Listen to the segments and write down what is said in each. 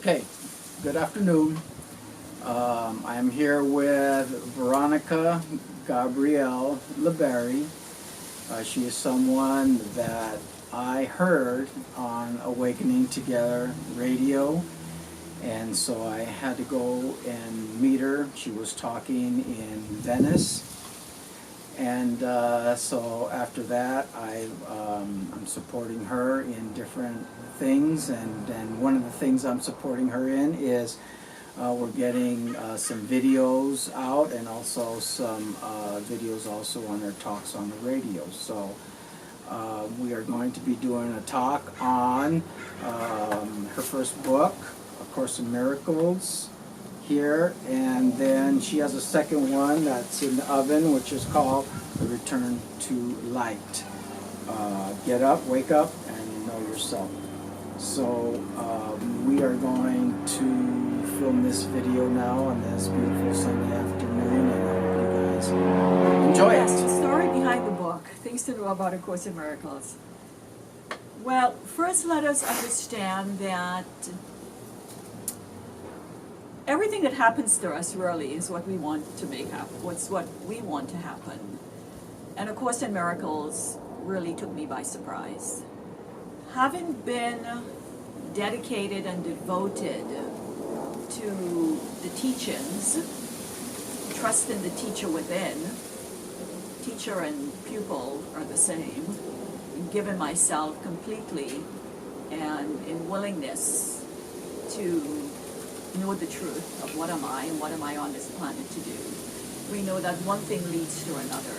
Okay, good afternoon. I'm here with Veronica Gabrielle she is someone that I heard on Awakening Together radio, and so I had to go and meet her. She was talking in Venice, and so after that I'm supporting her in different things, and one of the things I'm supporting her in is we're getting some videos out, and also some videos also on her talks on the radio. So we are going to be doing a talk on her first book, A Course in Miracles, here, and then she has a second one that's in the oven, which is called The Return to Light. Get up, wake up, and know yourself. So we are going to film this video now on this beautiful Sunday afternoon, and I hope you guys enjoy Yes, it. the story behind the book, things to know about A Course in Miracles. Well, first let us understand that everything that happens to us really is what we want to make happen, what's what we want to happen. And A Course in Miracles really took me by surprise. Having been dedicated and devoted to the teachings, trust in the teacher within, teacher and pupil are the same, given myself completely and in willingness to know the truth of what am I and what am I on this planet to do. We know that one thing leads to another.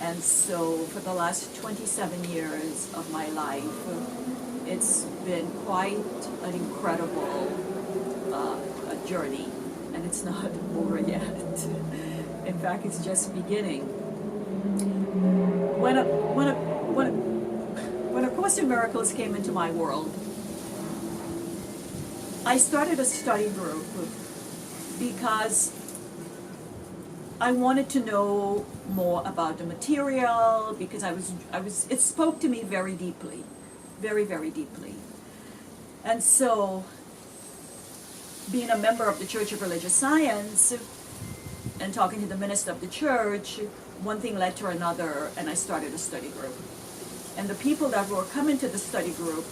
And so for the last 27 years of my life, it's been quite an incredible journey, and it's not over yet. In fact, it's just beginning. When A Course in Miracles came into my world, I started a study group because I wanted to know more about the material, because it spoke to me very deeply, very, very deeply. And so, being a member of the Church of Religious Science and talking to the minister of the church, one thing led to another, and I started a study group. And the people that were coming to the study group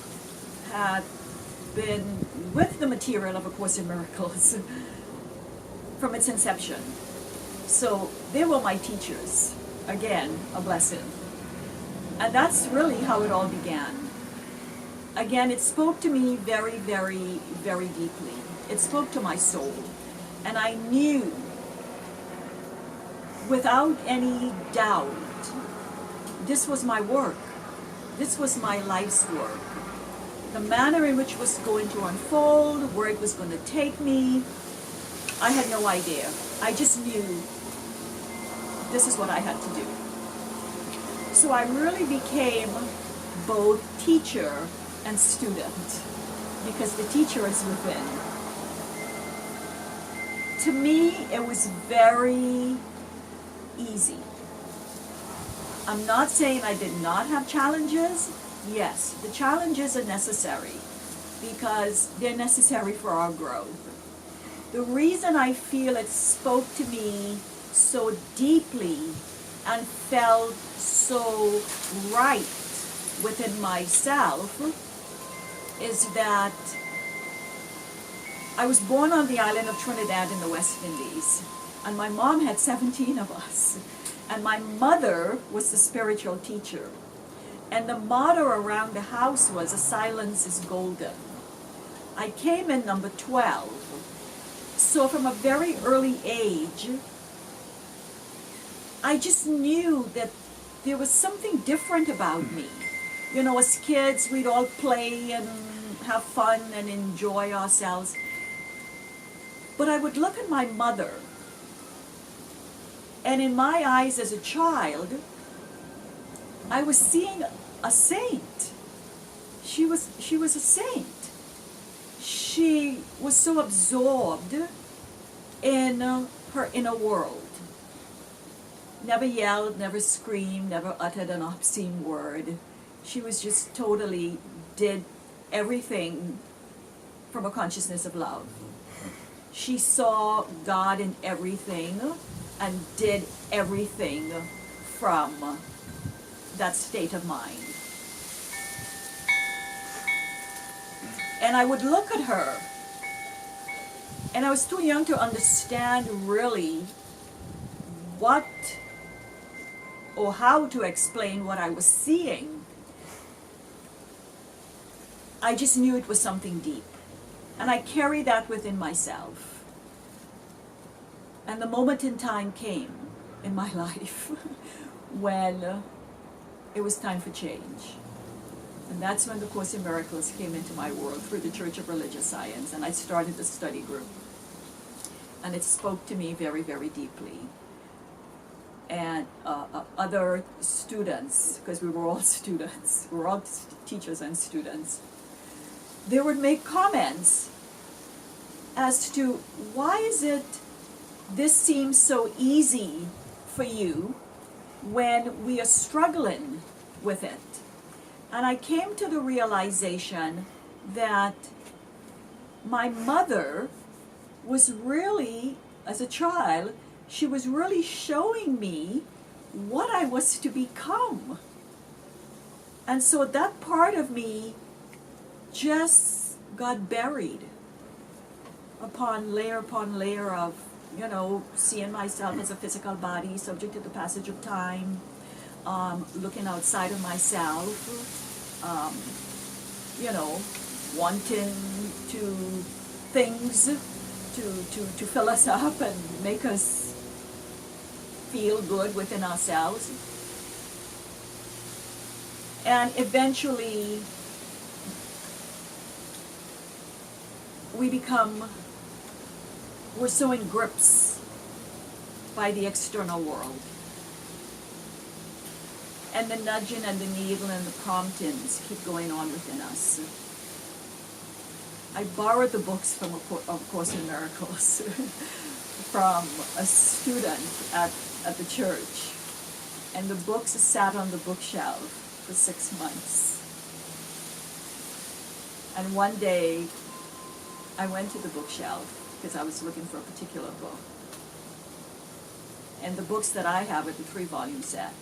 had been with the material of A Course in Miracles from its inception. So they were my teachers. Again, a blessing. And that's really how it all began. Again, it spoke to me very, very, very deeply. It spoke to my soul. And I knew, without any doubt, this was my work. This was my life's work. The manner in which it was going to unfold, where it was going to take me, I had no idea. I just knew this is what I had to do. So I really became both teacher and student, because the teacher is within. To me, it was very easy. I'm not saying I did not have challenges. Yes, the challenges are necessary because they're necessary for our growth. The reason I feel it spoke to me so deeply and felt so right within myself is that I was born on the island of Trinidad in the West Indies, and my mom had 17 of us, and my mother was the spiritual teacher, and the motto around the house was, "A silence is golden." I came in number 12, so from a very early age, I just knew that there was something different about me. You know, as kids, we'd all play and have fun and enjoy ourselves. But I would look at my mother, and in my eyes as a child, I was seeing a saint. She was a saint. She was so absorbed in her inner world. Never yelled, never screamed, never uttered an obscene word. She was just totally did everything from a consciousness of love. She saw God in everything and did everything from that state of mind. And I would look at her, and I was too young to understand really what or how to explain what I was seeing. I just knew it was something deep. And I carried that within myself. And the moment in time came in my life when it was time for change. And that's when the Course in Miracles came into my world through the Church of Religious Science, and I started the study group. And it spoke to me very, very deeply. And other students, because we were all students, we were all teachers and students, they would make comments as to why is it this seems so easy for you when we are struggling with it. And I came to the realization that my mother was really, as a child, she was really showing me what I was to become. And so that part of me just got buried upon layer of, seeing myself as a physical body subject to the passage of time, looking outside of myself, wanting things to fill us up and make us feel good within ourselves. And eventually we're so in grips by the external world. And the nudging and the needle and the promptings keep going on within us. I borrowed the books from A Course in Miracles from a student at the church. And the books sat on the bookshelf for 6 months. And one day, I went to the bookshelf because I was looking for a particular book. And the books that I have are the 3-volume set.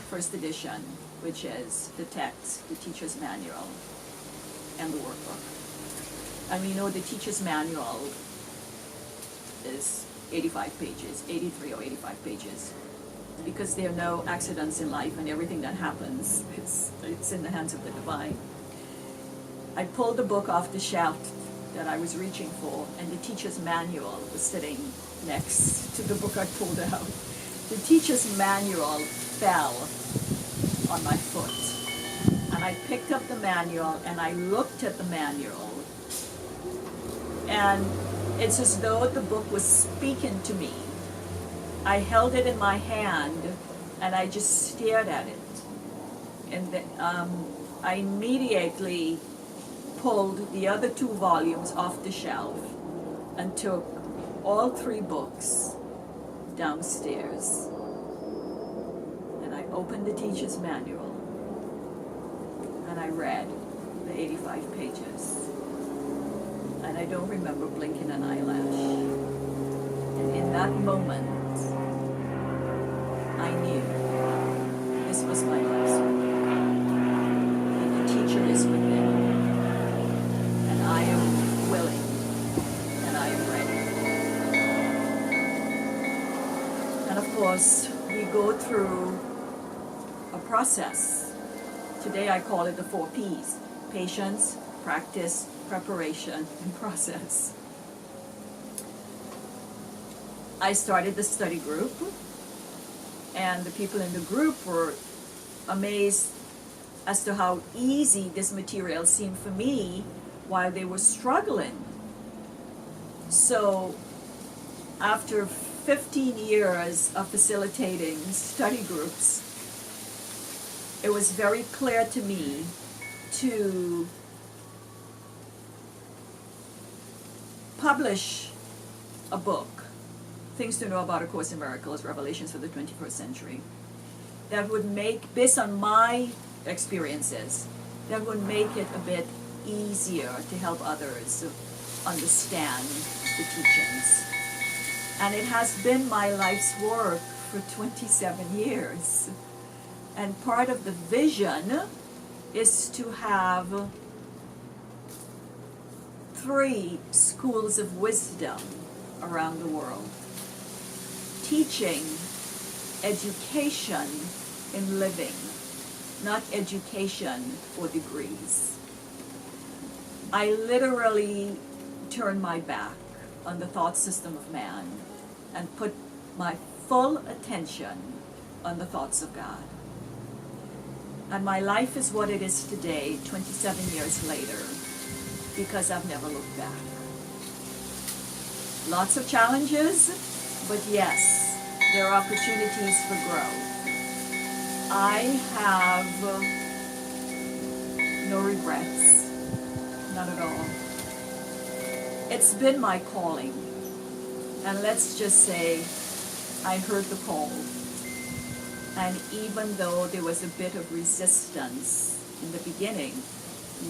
First edition, which is the text, the teacher's manual, and the workbook. And we know the teacher's manual is 85 pages, 83 or 85 pages, because there are no accidents in life and everything that happens, it's in the hands of the divine. I pulled the book off the shelf that I was reaching for, and the teacher's manual was sitting next to the book I pulled out. The teacher's manual fell on my foot, and I picked up the manual and I looked at the manual, and it's as though the book was speaking to me. I held it in my hand and I just stared at it, and I immediately pulled the other 2 volumes off the shelf and took all 3 books downstairs. And I opened the teacher's manual and I read the 85 pages. And I don't remember blinking an eyelash. And in that moment, I knew this was my life's work. And the teacher is within. And I am willing. And I am ready. And of course, we go through a process. Today I call it the 4 P's. Patience, practice, preparation, and process. I started the study group, and the people in the group were amazed as to how easy this material seemed for me while they were struggling. So after 15 years of facilitating study groups, it was very clear to me to publish a book, Things to Know About A Course in Miracles, Revelations for the 21st Century, that would make, based on my experiences, that would make it a bit easier to help others understand the teachings. And it has been my life's work for 27 years. And part of the vision is to have 3 schools of wisdom around the world, teaching education in living, not education for degrees. I literally turn my back on the thought system of man and put my full attention on the thoughts of God. And my life is what it is today, 27 years later, because I've never looked back. Lots of challenges, but yes, there are opportunities for growth. I have no regrets, none at all. It's been my calling, and let's just say I heard the call. And even though there was a bit of resistance in the beginning,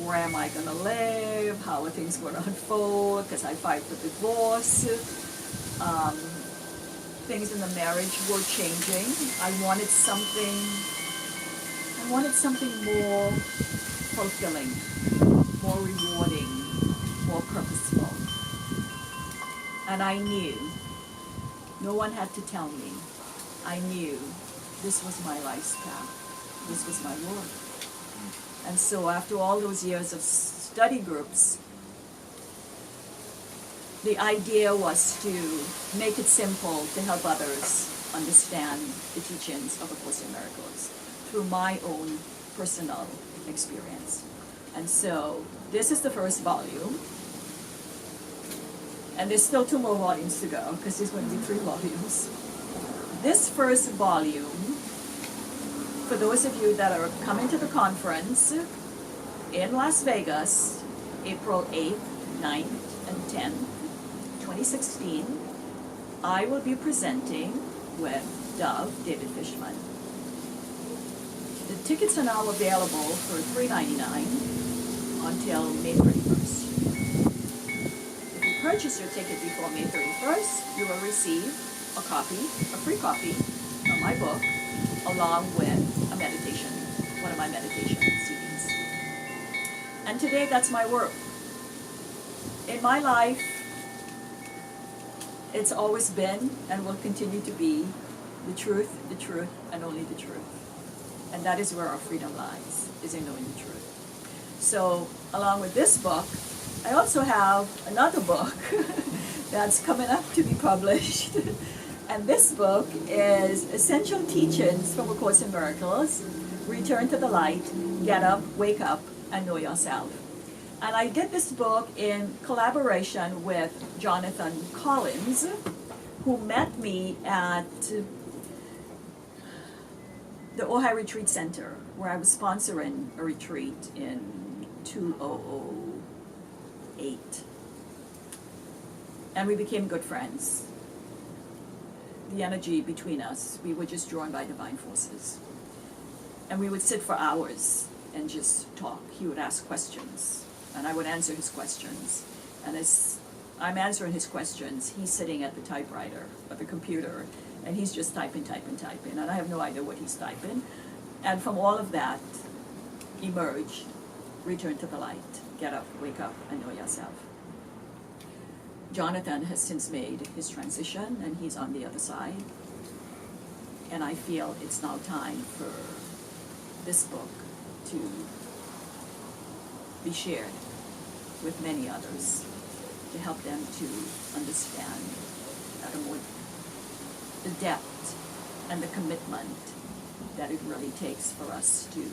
where am I going to live? How are things going to unfold? Because I filed for divorce. Things in the marriage were changing. I wanted something more fulfilling, more rewarding, more purposeful. And I knew, no one had to tell me, I knew this was my life's path. This was my work. And so after all those years of study groups, the idea was to make it simple to help others understand the teachings of A Course in Miracles through my own personal experience. And so this is the first volume. And there's still 2 more volumes to go, because there's going to be 3 volumes. This first volume, for those of you that are coming to the conference in Las Vegas, April 8th, 9th, and 10th, 2016, I will be presenting with Dove, David Fishman. The tickets are now available for $3.99 until May 31st. If you purchase your ticket before May 31st, you will receive a free copy of my book, along with a meditation, one of my meditation CDs. And today, that's my work. In my life, it's always been and will continue to be the truth, and only the truth. And that is where our freedom lies, is in knowing the truth. So, along with this book, I also have another book that's coming up to be published. And this book is Essential Teachings from A Course in Miracles, Return to the Light, Get Up, Wake Up, and Know Yourself. And I did this book in collaboration with Jonathan Collins, who met me at the Ojai Retreat Center, where I was sponsoring a retreat in 2008. And we became good friends. The energy between us, we were just drawn by divine forces. And we would sit for hours and just talk. He would ask questions, and I would answer his questions. And as I'm answering his questions, he's sitting at the typewriter, at the computer, and he's just typing, and I have no idea what he's typing. And from all of that, emerge, return to the light, get up, wake up, and know yourself. Jonathan has since made his transition, and he's on the other side. And I feel it's now time for this book to be shared with many others, to help them to understand at a more the depth and the commitment that it really takes for us to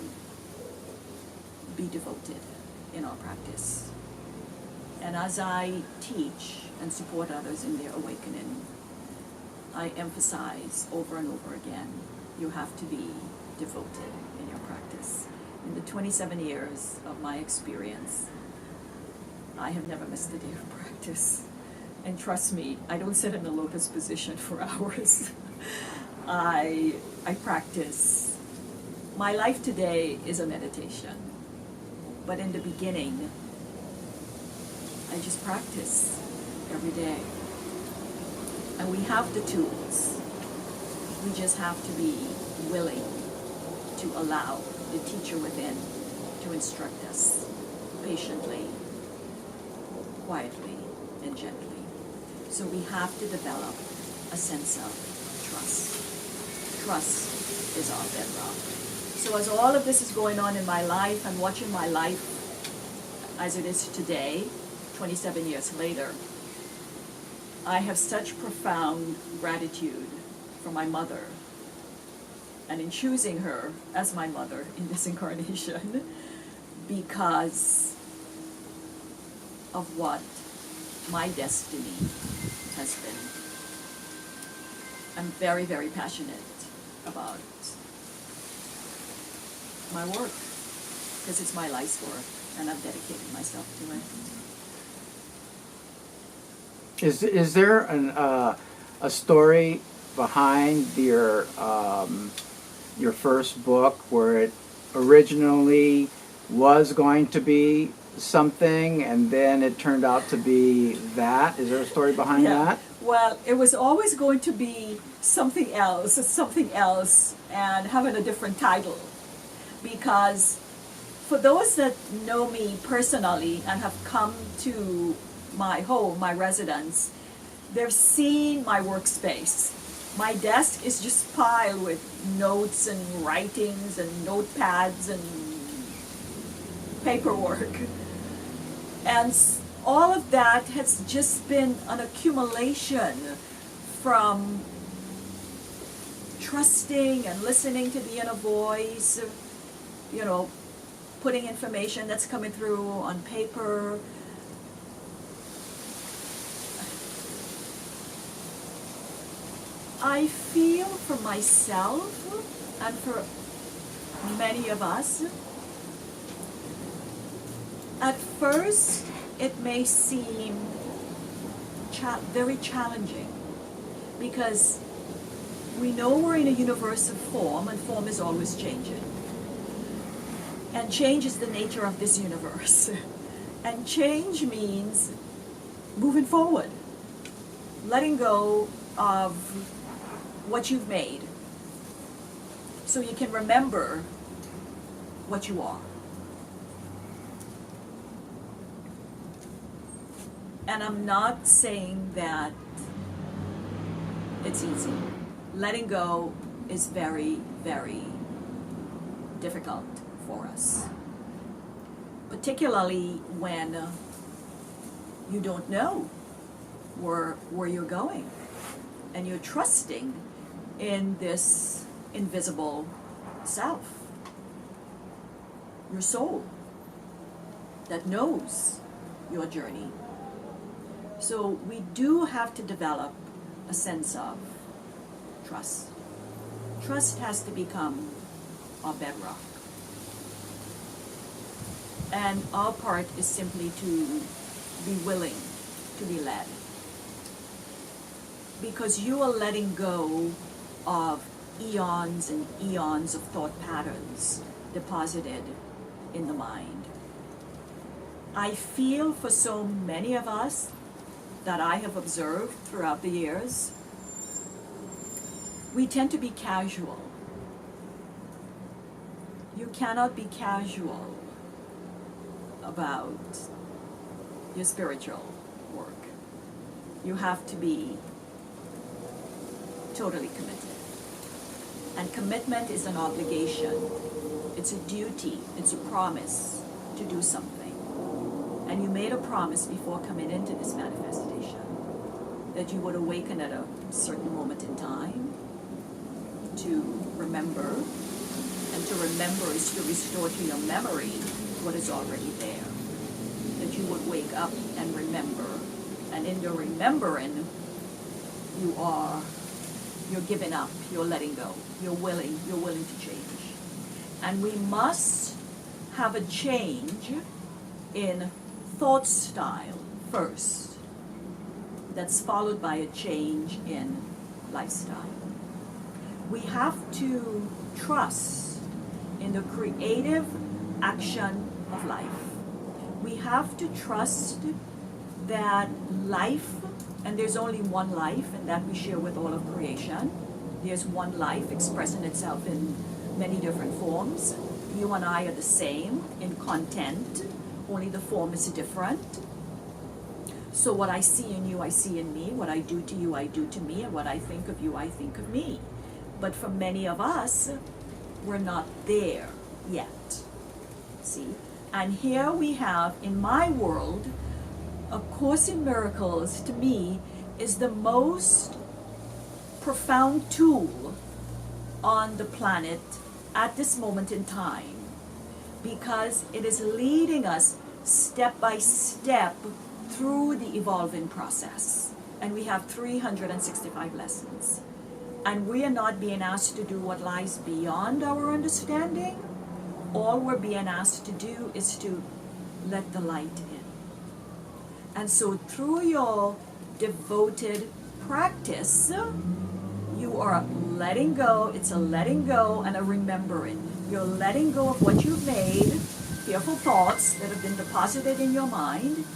be devoted in our practice. And as I teach and support others in their awakening, I emphasize over and over again, you have to be devoted in your practice. In the 27 years of my experience, I have never missed a day of practice. And trust me, I don't sit in a lotus position for hours. I practice. My life today is a meditation. But in the beginning, I just practice every day. And we have the tools. We just have to be willing to allow the teacher within to instruct us patiently, quietly, and gently. So we have to develop a sense of trust. Trust is our bedrock. So as all of this is going on in my life and watching my life as it is today, 27 years later, I have such profound gratitude for my mother, and in choosing her as my mother in this incarnation, because of what my destiny has been. I'm very, very passionate about my work, because it's my life's work, and I've dedicated myself to it. Is there a story behind your first book where it originally was going to be something and then it turned out to be that? Is there a story behind that? Well, it was always going to be something else, and having a different title. Because for those that know me personally and have come to my home, my residence, they've seen my workspace. My desk is just piled with notes and writings and notepads and paperwork. And all of that has just been an accumulation from trusting and listening to the inner voice, you know, putting information that's coming through on paper. I feel for myself and for many of us, at first it may seem very challenging, because we know we're in a universe of form, and form is always changing. And change is the nature of this universe. And change means moving forward, letting go of what you've made, so you can remember what you are. And I'm not saying that it's easy. Letting go is very, very difficult for us, particularly when you don't know where you're going, and you're trusting in this invisible self, your soul, that knows your journey. So we do have to develop a sense of trust. Trust has to become our bedrock. And our part is simply to be willing to be led. Because you are letting go of eons and eons of thought patterns deposited in the mind. I feel for so many of us that I have observed throughout the years, we tend to be casual. You cannot be casual about your spiritual work. You have to be totally committed. And commitment is an obligation. It's a duty. It's a promise to do something. And you made a promise before coming into this manifestation that you would awaken at a certain moment in time to remember. And to remember is to restore to your memory what is already there. That you would wake up and remember. And in your remembering, you're giving up, you're letting go, you're willing to change. And we must have a change in thought style first, that's followed by a change in lifestyle. We have to trust in the creative action of life. We have to trust that life, and there's only one life, and that we share with all of creation. There's one life expressing itself in many different forms. You and I are the same in content, only the form is different. So what I see in you, I see in me. What I do to you, I do to me. And what I think of you, I think of me. But for many of us, we're not there yet. See? And here we have, in my world, A Course in Miracles, to me, is the most profound tool on the planet at this moment in time, because it is leading us step by step through the evolving process. And we have 365 lessons. And we are not being asked to do what lies beyond our understanding. All we're being asked to do is to let the light in. And so through your devoted practice, you are letting go. It's a letting go and a remembering. You're letting go of what you've made, fearful thoughts that have been deposited in your mind,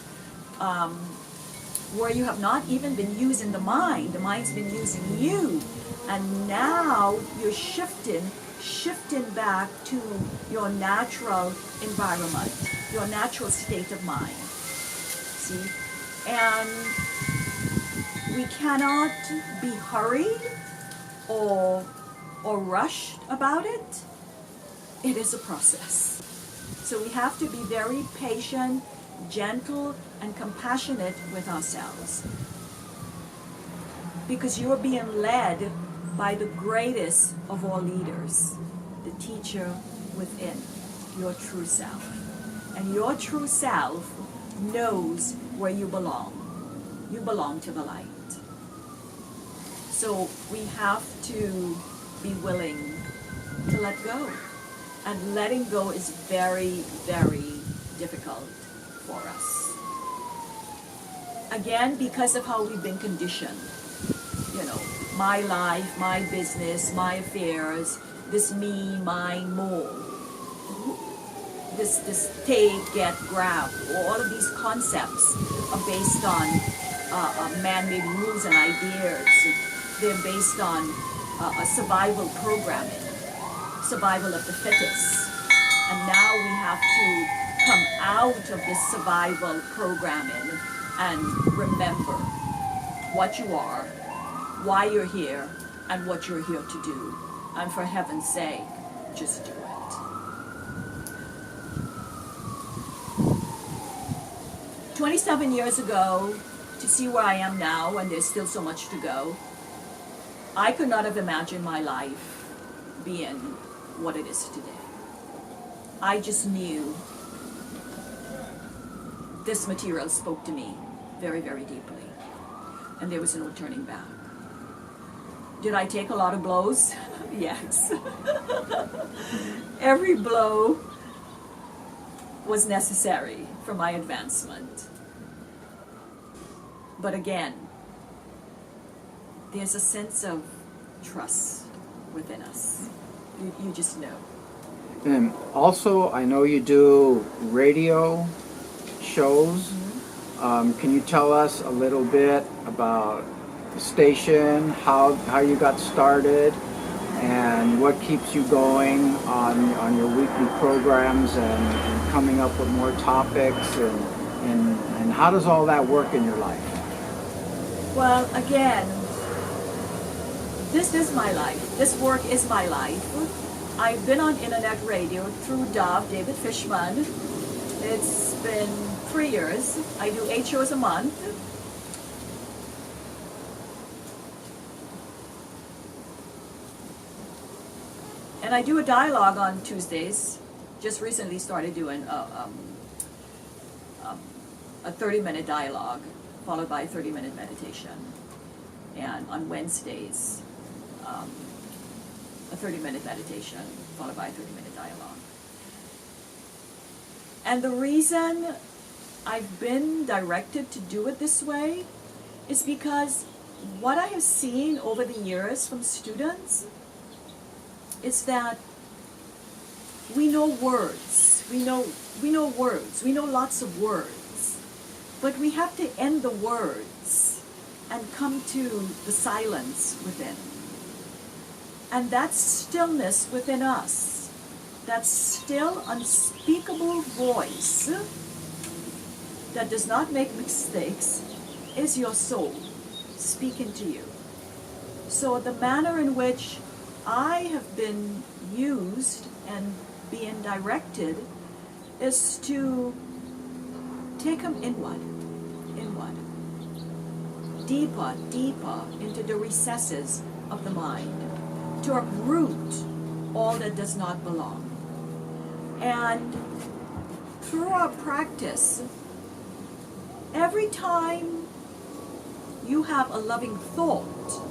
where you have not even been using the mind. The mind's been using you. And now you're shifting back to your natural environment, your natural state of mind. See? And we cannot be hurried or rushed about it. It is a process. So we have to be very patient, gentle, and compassionate with ourselves. Because you're being led by the greatest of all leaders, the teacher within, your true self. And your true self knows where you belong. You belong to the light. So we have to be willing to let go. And letting go is very, very difficult for us. Again, because of how we've been conditioned. You know, my life, my business, my affairs, this me, mine, more. This take, get, grab. All of these concepts are based on man-made rules and ideas. They're based on survival programming, survival of the fittest. And now we have to come out of this survival programming and remember what you are, why you're here, and what you're here to do. And for heaven's sake, just do it. "27 years ago, to see where I am now, and there's still so much to go, I could not have imagined my life being what it is today. I just knew this material spoke to me very, very deeply, and there was no turning back. Did I take a lot of blows? Yes. Every blow was necessary for my advancement. But again, there's a sense of trust within us. You just know. And also, I know you do radio shows. Can you tell us a little bit about the station, how you got started, and what keeps you going on your weekly programs and coming up with more topics, and how does all that work in your life? Well, again, this is my life. This work is my life. I've been on internet radio through Dove, David Fishman. It's been 3 years. I do 8 shows a month. And I do a dialogue on Tuesdays. Just recently started doing a 30-minute dialogue followed by a 30-minute meditation. And on Wednesdays, a 30-minute meditation followed by a 30-minute dialogue. And the reason I've been directed to do it this way is because what I have seen over the years from students is that we know words. We know words. We know lots of words. But we have to end the words and come to the silence within. And that stillness within us, that still unspeakable voice that does not make mistakes, is your soul speaking to you. So the manner in which I have been used and being directed is to take them inward, deeper, deeper into the recesses of the mind, to uproot all that does not belong. And through our practice, every time you have a loving thought,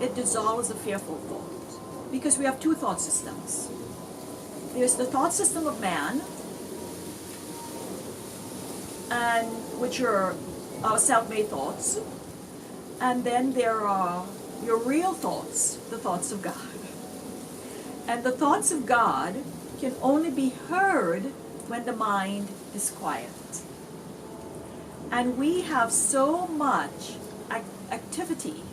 it dissolves a fearful thought. Because we have two thought systems. There's the thought system of man, and which are our self-made thoughts. And then there are your real thoughts, the thoughts of God. And the thoughts of God can only be heard when the mind is quiet. And we have so much activity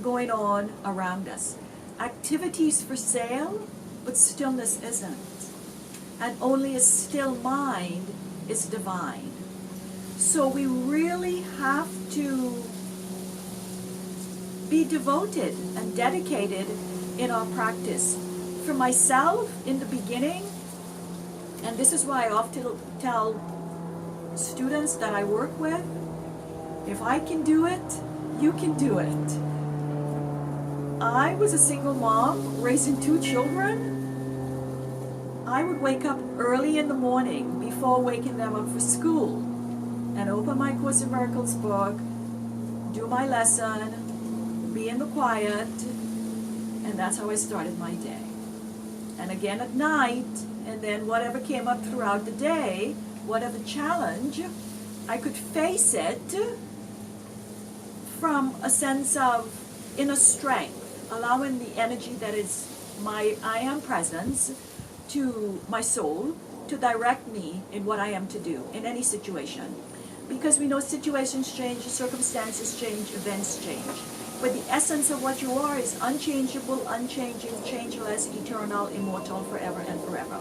going on around us. Activities for sale, but stillness isn't. And only a still mind is divine. So we really have to be devoted and dedicated in our practice. For myself, in the beginning, and this is why I often tell students that I work with, if I can do it, you can do it. I was a single mom raising 2 children. I would wake up early in the morning before waking them up for school and open my Course in Miracles book, do my lesson, be in the quiet, and that's how I started my day. And again at night, and then whatever came up throughout the day, whatever challenge, I could face it from a sense of inner strength, allowing the energy that is my I am presence to my soul to direct me in what I am to do in any situation. Because we know situations change, circumstances change, events change. But the essence of what you are is unchangeable, unchanging, changeless, eternal, immortal, forever and forever.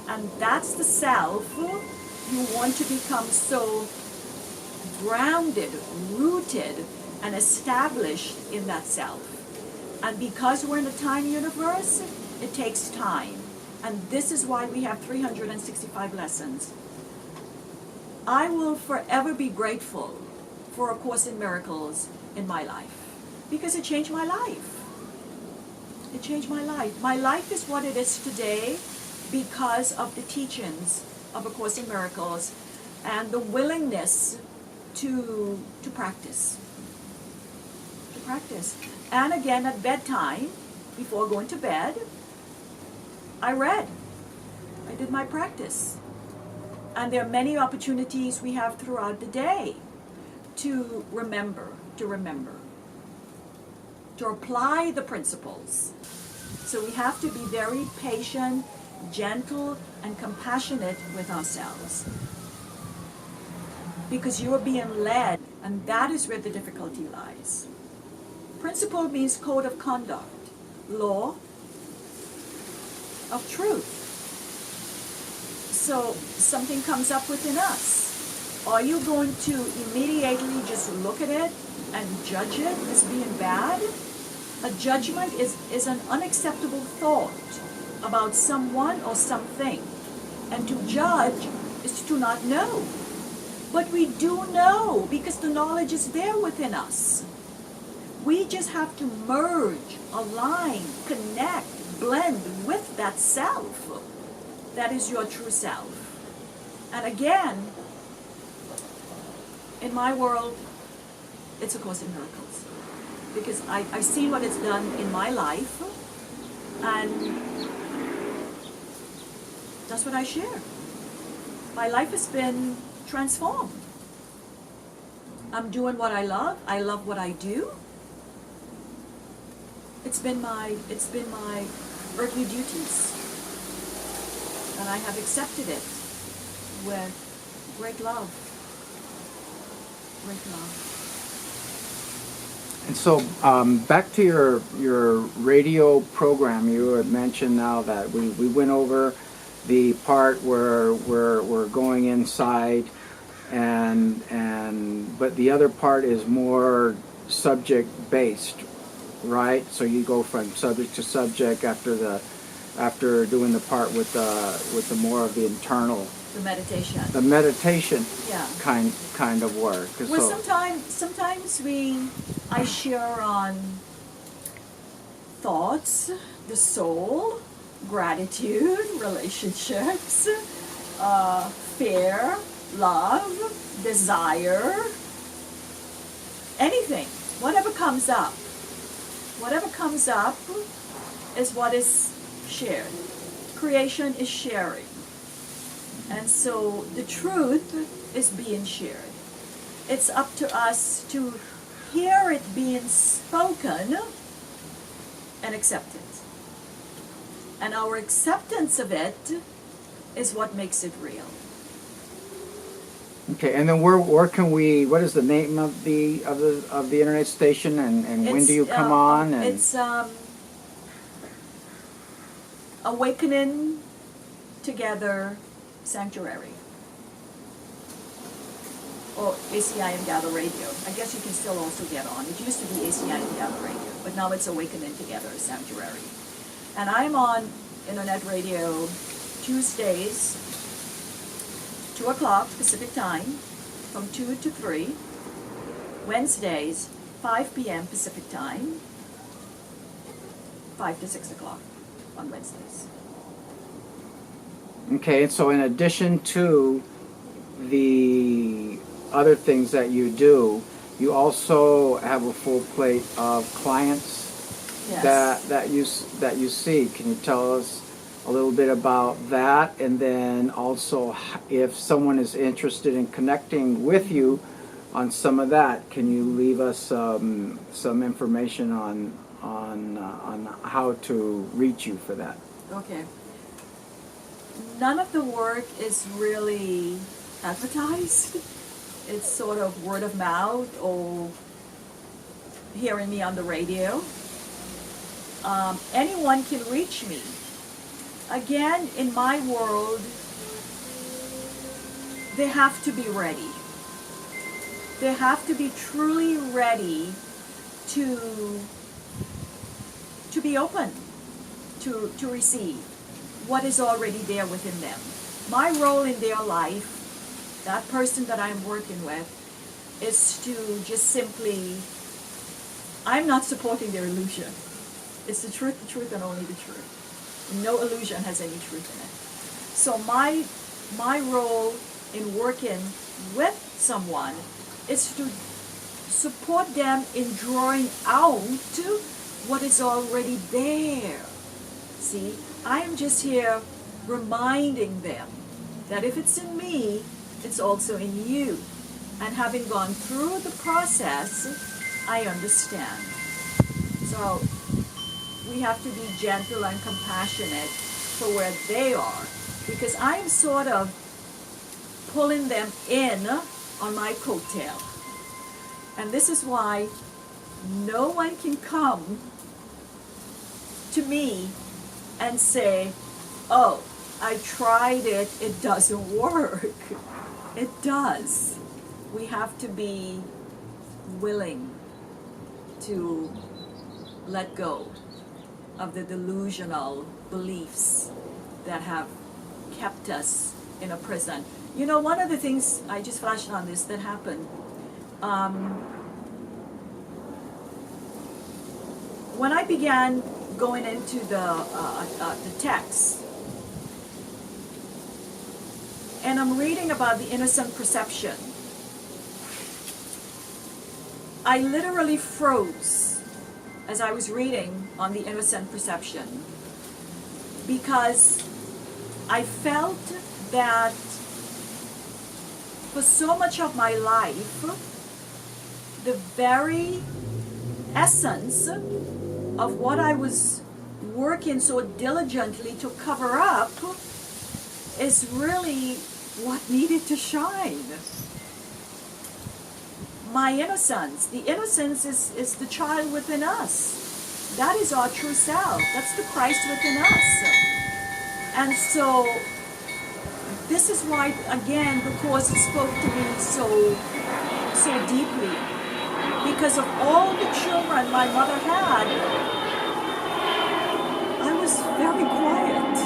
And that's the self you want to become so grounded, rooted, and established in that self. And because we're in a time universe, it takes time. And this is why we have 365 lessons. I will forever be grateful for A Course in Miracles in my life. Because it changed my life. It changed my life. My life is what it is today because of the teachings of A Course in Miracles and the willingness to practice. To practice. And again at bedtime, before going to bed, I read. I did my practice. And there are many opportunities we have throughout the day to remember, to apply the principles. So we have to be very patient, gentle, and compassionate with ourselves. Because you are being led, and that is where the difficulty lies. Principle means code of conduct, law of truth. So something comes up within us. Are you going to immediately just look at it and judge it as being bad? A judgment is an unacceptable thought about someone or something. And to judge is to not know. But we do know because the knowledge is there within us. We just have to merge, align, connect, blend with that self. That is your true self. And again, in my world, it's A Course in Miracles. Because I've seen what it's done in my life, and that's what I share. My life has been transformed. I'm doing what I love what I do. It's been my earthly duties. And I have accepted it with great love. Right now. And so, back to your radio program, you had mentioned now that we went over the part where we're going inside, but the other part is more subject based, right? So you go from subject to subject after doing the part with the more of the internal, The meditation. the meditation Yeah. kind of work. Well, So, sometimes I share on thoughts, the soul, gratitude, relationships, fear, love, desire, anything, whatever comes up. Whatever comes up is what is shared. Creation is sharing. And so the truth is being shared. It's up to us to hear it being spoken and accept it. And our acceptance of it is what makes it real. okay, and then where can we? What is the name of the internet station, and when do you come on? And It's Awakening Together Sanctuary. Or ACIM Gather Radio. I guess you can still also get on. It used to be ACIM Gather Radio, but now it's Awakening Together Sanctuary. And I'm on internet radio Tuesdays, 2 o'clock Pacific time, from 2 to 3. Wednesdays, 5 p.m. Pacific time, 5 to 6 o'clock on Wednesdays. okay, and so in addition to the other things that you do, you also have a full plate of clients Yes. that you see. Can you tell us a little bit about that, and then also if someone is interested in connecting with you on some of that, can you leave us some information on how to reach you for that? Okay. None of the work is really advertised. It's sort of word of mouth or hearing me on the radio. Anyone can reach me. Again, in my world, they have to be ready. They have to be truly ready to be open, to receive what is already there within them. My role in their life, that person that I'm working with, is to just simply, I'm not supporting their illusion. It's the truth, and only the truth. No illusion has any truth in it. So my role in working with someone is to support them in drawing out what is already there. See, I am just here reminding them that if it's in me, it's also in you. And having gone through the process, I understand. So we have to be gentle and compassionate for where they are, because I am sort of pulling them in on my coattail. And this is why no one can come to me and say, oh, I tried it, it doesn't work. It does. We have to be willing to let go of the delusional beliefs that have kept us in a prison. You know, one of the things, I just flashed on this, that happened, when I began going into the text, and I'm reading about the innocent perception, I literally froze as I was reading on the innocent perception, because I felt that for so much of my life, the very essence of what I was working so diligently to cover up is really what needed to shine. my innocence. The innocence is the child within us. That is our true self. That's the Christ within us. And so, this is why, again, the Course spoke to me so deeply. Because of all the children my mother had, I was very quiet.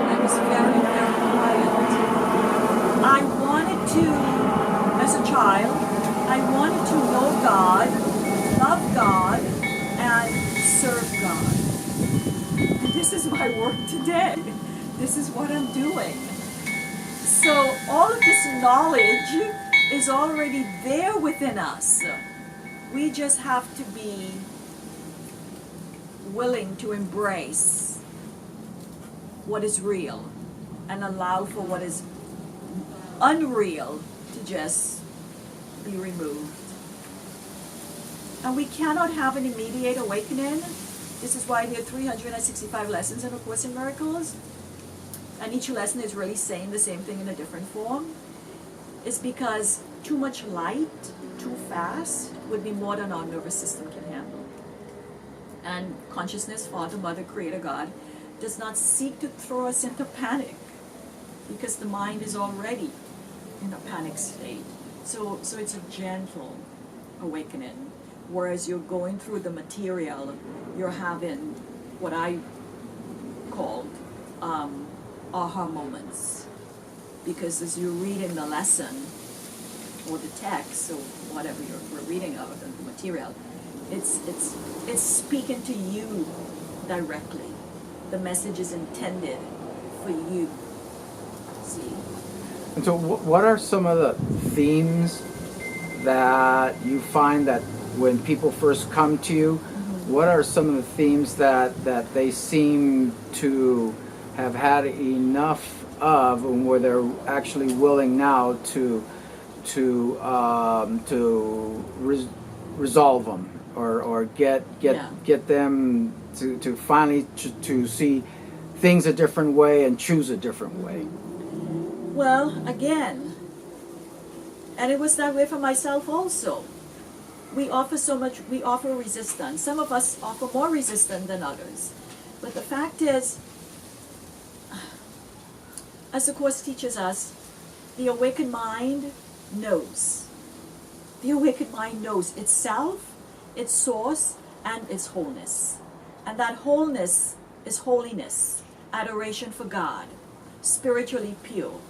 I was very, very quiet. I wanted to, as a child, I wanted to know God, love God, and serve God. And this is my work today. This is what I'm doing. So all of this knowledge is already there within us. We just have to be willing to embrace what is real and allow for what is unreal to just be removed. And we cannot have an immediate awakening. This is why there are 365 lessons in A Course in Miracles, and each lesson is really saying the same thing in a different form. Is because too much light, too fast, would be more than our nervous system can handle. And consciousness, Father, Mother, Creator, God, does not seek to throw us into panic, because the mind is already in a panic state. So it's a gentle awakening. Whereas you're going through the material, you're having what I called aha moments. Because as you're reading the lesson, or the text, or whatever we're reading of, the material, it's speaking to you directly. The message is intended for you. See? And so what are some of the themes that you find that when people first come to you, what are some of the themes that they seem to have had enough of, and where they're actually willing now to resolve them, or get them to finally to see things a different way and choose a different way? Well, again, and it was that way for myself also. We offer resistance. Some of us offer more resistance than others. But the fact is, as the Course teaches us, the awakened mind knows. The awakened mind knows itself, its source, and its wholeness. And that wholeness is holiness, adoration for God, spiritually pure.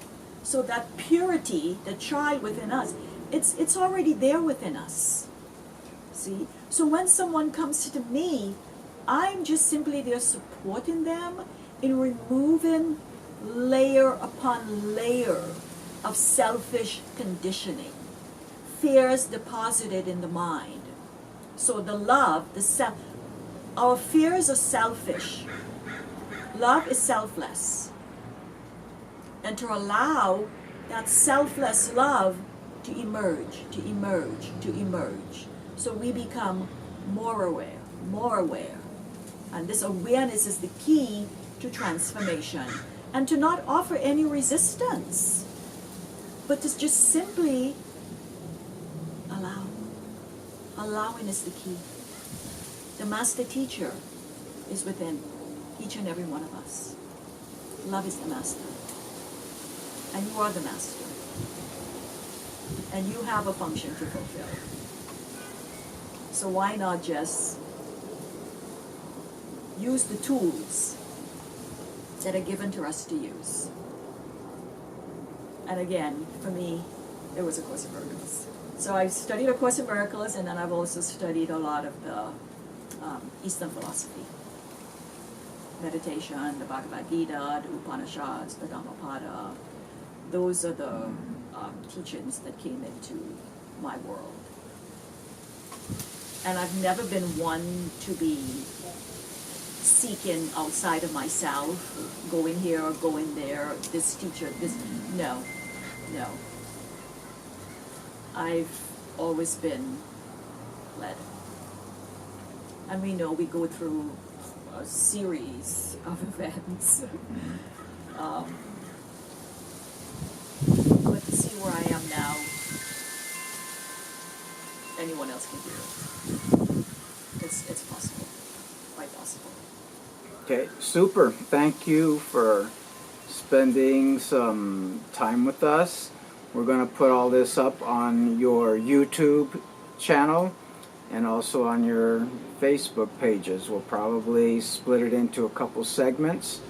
So that purity, the child within us, it's already there within us. See? So when someone comes to me, I'm just simply there supporting them in removing layer upon layer of selfish conditioning, fears deposited in the mind. So the love, our fears are selfish. Love is selfless. And to allow that selfless love to emerge. So we become more aware. And this awareness is the key to transformation. And to not offer any resistance, but to just simply allow. Allowing is the key. The master teacher is within each and every one of us. Love is the master. And you are the master. And you have a function to fulfill. So why not just use the tools that are given to us to use? And again, for me, it was A Course in Miracles. So I studied A Course in Miracles, and then I've also studied a lot of the Eastern philosophy. Meditation, the Bhagavad Gita, the Upanishads, the Dhammapada. Those are the teachings that came into my world. And I've never been one to be seeking outside of myself, going here or going there, this teacher, this, no. I've always been led. And we know we go through a series of events. But to see where I am now, one else can do it. It's possible, quite possible. Okay, super. Thank you for spending some time with us. We're going to put all this up on your YouTube channel and also on your Facebook pages. We'll probably split it into a couple segments,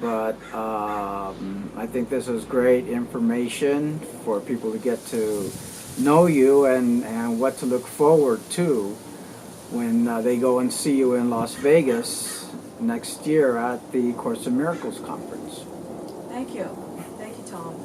but I think this is great information for people to get to know you and what to look forward to when they go and see you in Las Vegas next year at the Course in Miracles conference. Thank you. Thank you, Tom.